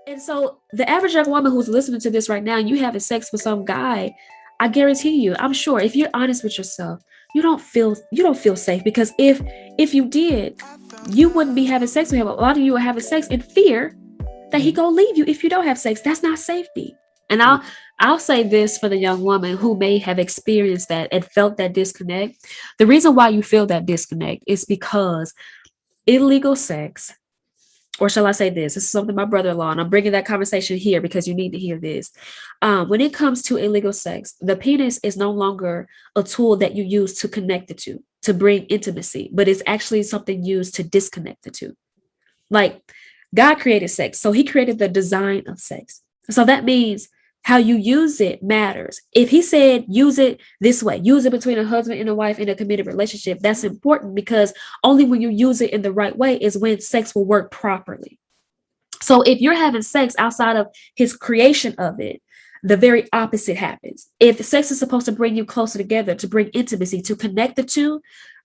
And so the average young woman who's listening to this right now, and you having sex with some guy, I guarantee you, I'm sure if you're honest with yourself, you don't feel safe, because if you did, you wouldn't be having sex with him. A lot of you are having sex in fear that he gonna leave you if you don't have sex. That's not safety. And I'll say this for the young woman who may have experienced that and felt that disconnect. The reason why you feel that disconnect is because illegal sex, or shall I say this is something my brother-in-law, and I'm bringing that conversation here because you need to hear this. When it comes to illegal sex, the penis is no longer a tool that you use to connect the two, to bring intimacy, but it's actually something used to disconnect the two. Like, God created sex, so he created the design of sex. So that means how you use it matters. If he said use it this way, use it between a husband and a wife in a committed relationship, that's important, because only when you use it in the right way is when sex will work properly. So if you're having sex outside of his creation of it, the very opposite happens. If sex is supposed to bring you closer together, to bring intimacy, to connect the two,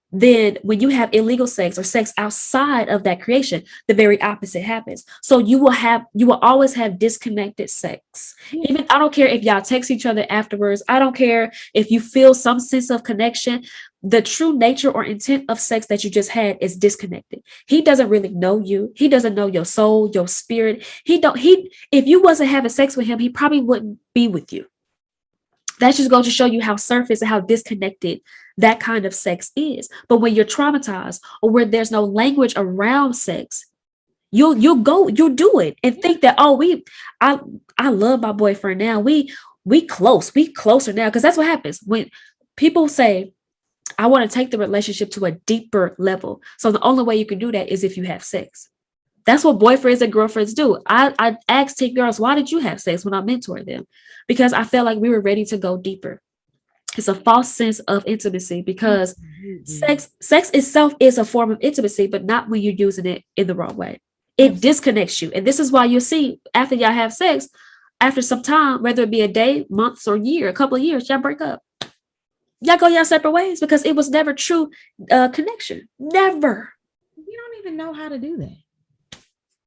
then when you have illegal sex or sex outside of that creation, the very opposite happens. So you will always have disconnected sex. Yeah. Even, I don't care if y'all text each other afterwards, I don't care if you feel some sense of connection, the true nature or intent of sex that you just had is disconnected. He doesn't really know you. He doesn't know your soul, your spirit. He if you wasn't having sex with him, he probably wouldn't be with you. That's just going to show you how surface and how disconnected that kind of sex is. But when you're traumatized, or where there's no language around sex, you'll do it and think that, oh, I I love my boyfriend now. We closer now, because that's what happens when people say, I want to take the relationship to a deeper level. So the only way you can do that is if you have sex. That's what boyfriends and girlfriends do. I asked 10 girls, why did you have sex, when I mentored them? Because I felt like we were ready to go deeper. It's a false sense of intimacy, because Absolutely. sex itself is a form of intimacy, but not when you're using it in the wrong way. It Absolutely. disconnects you. And this is why you'll see after y'all have sex, after some time, whether it be a day, months, or year, a couple of years, y'all break up. Y'all go y'all separate ways, because it was never true connection. Never. We don't even know how to do that.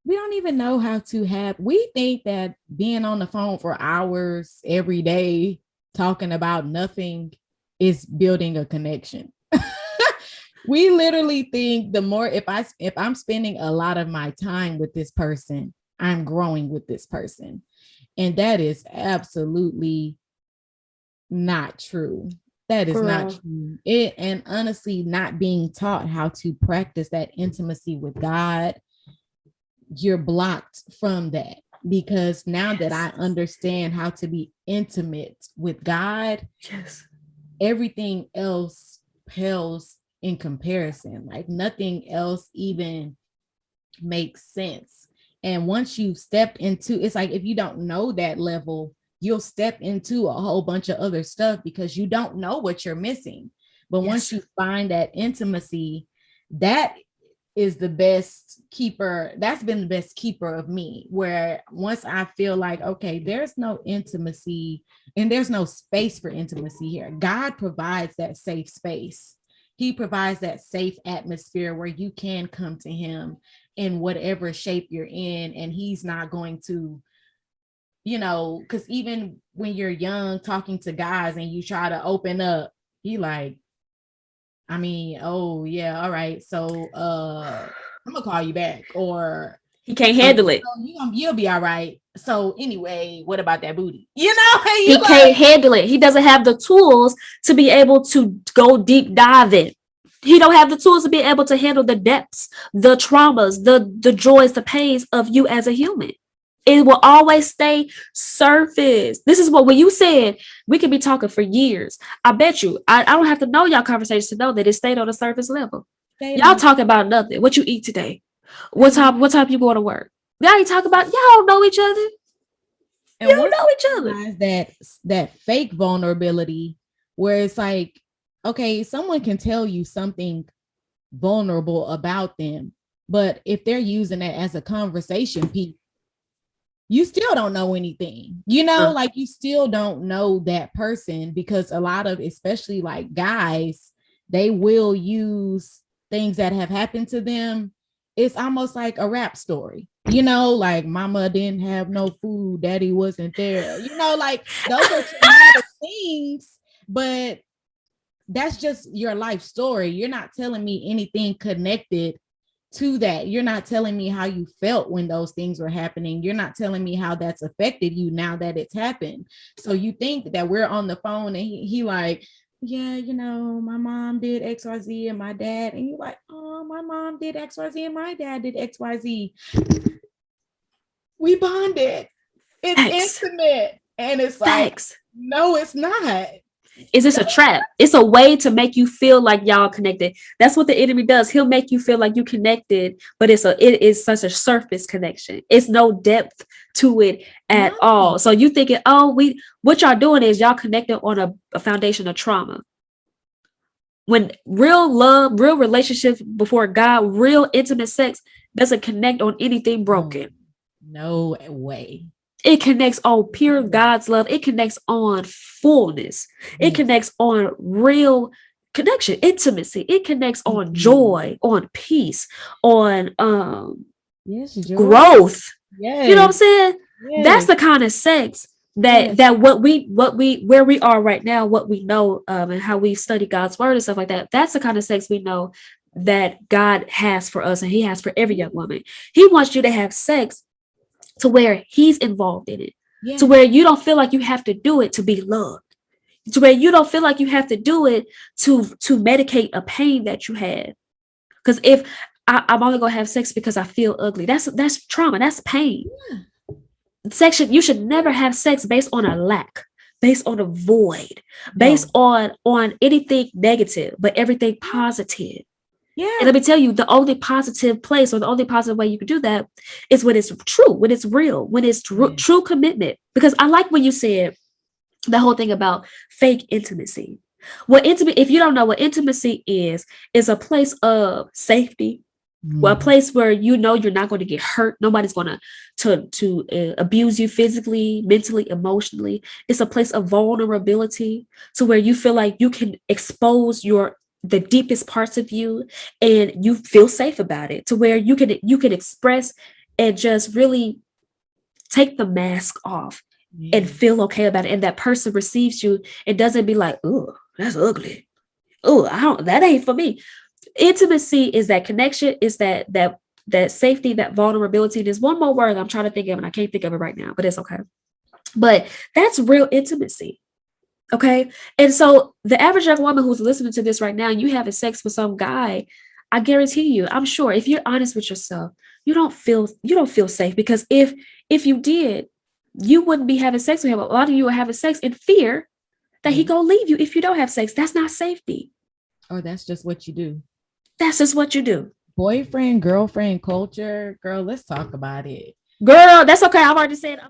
We don't even know how to have, we think that being on the phone for hours every day talking about nothing is building a connection. We literally think the more, if I'm spending a lot of my time with this person, I'm growing with this person. And that is absolutely not true. That is not Girl. true. It, and honestly, not being taught how to practice that intimacy with God, you're blocked from that. Because now that I Yes. understand how to be intimate with God, Yes. everything else pales in comparison. Like nothing else even makes sense. And once you've stepped into, it's like if you don't know that level, you'll step into a whole bunch of other stuff because you don't know what you're missing. But once Yes. you find that intimacy, that is the best keeper. That's been the best keeper of me. Where once I feel like, okay, there's no intimacy and there's no space for intimacy here, God provides that safe space. He provides that safe atmosphere where you can come to him in whatever shape you're in, and he's not going to, because even when you're young talking to guys and you try to open up, he like, I mean, oh yeah, all right. So I'm gonna call you back, or He can't handle it. you'll be all right. So anyway, what about that booty? And you He like, can't handle it. He doesn't have the tools to be able to go deep dive in. He don't have the tools to be able to handle the depths, the traumas, the joys, the pains of you as a human. It will always stay surface. This is what, when you said we could be talking for years, I bet you I don't have to know y'all conversations to know that it stayed on the surface level. stayed Y'all on, talking about nothing. What you eat today? What stayed on. time? What time you going to work? Y'all ain't talking about. Y'all don't know each other. And Y'all once know each you other. realize that fake vulnerability, where it's like, okay, someone can tell you something vulnerable about them, but if they're using it as a conversation piece, you still don't know anything, Uh, like you still don't know that person, because a lot of, especially like guys, they will use things that have happened to them. It's almost like a rap story. Like mama didn't have no food, daddy wasn't there, like those are traumatic things, but that's just your life story. You're not telling me anything connected to that. You're not telling me how you felt when those things were happening. You're not telling me how that's affected you now that it's happened. So you think that we're on the phone and he like, yeah, my mom did XYZ and my dad, and you're like, oh, my mom did XYZ and my dad did XYZ. We bonded. It's Facts. intimate. And it's like, Facts. no, it's not. Is this a trap? It's a way to make you feel like y'all connected. That's what the enemy does. He'll make you feel like you connected, but it is such a surface connection. It's no depth to it at all. So you thinking, oh, what y'all doing is y'all connected on a foundation of trauma. When real love, real relationships before God, real intimate sex doesn't connect on anything broken. No way. It connects on pure God's love. It connects on fullness. It connects on real connection, intimacy. It connects on joy, on peace, on growth. Yes. You know what I'm saying? Yes. That's the kind of sex that where we are right now, what we know, and how we study God's word and stuff like that. That's the kind of sex we know that God has for us, and He has for every young woman. He wants you to have sex to where He's involved in it, to where you don't feel like you have to do it to be loved, to where you don't feel like you have to do it to medicate a pain that you had. Because if I'm only gonna have sex because I feel ugly, that's trauma, that's pain. Section, you should never have sex based on a lack, based on a void, based on anything negative, but everything positive. Yeah. And let me tell you, the only positive place, or the only positive way you can do that is when it's true, when it's real, when it's true commitment. Because I like when you said the whole thing about fake intimacy. If you don't know what intimacy is a place of safety, a place where you're not going to get hurt. Nobody's going to abuse you physically, mentally, emotionally. It's a place of vulnerability, to where you feel like you can expose the deepest parts of you, and you feel safe about it, to where you can express and just really take the mask off and feel okay about it. And that person receives you and doesn't be like, oh, that's ugly. Oh, that ain't for me. Intimacy is that connection, is that safety, that vulnerability. There's one more word I'm trying to think of, and I can't think of it right now, but it's okay. But that's real intimacy. Okay. And so the average young woman who's listening to this right now, you having sex with some guy, I guarantee you, I'm sure if you're honest with yourself, you don't feel safe, because if you did, you wouldn't be having sex with him. A lot of you are having sex in fear that he gonna leave you if you don't have sex. That's not safety. Or that's just what you do. That's just what you do. Boyfriend, girlfriend culture. Girl, let's talk about it. Girl, that's okay. I've already said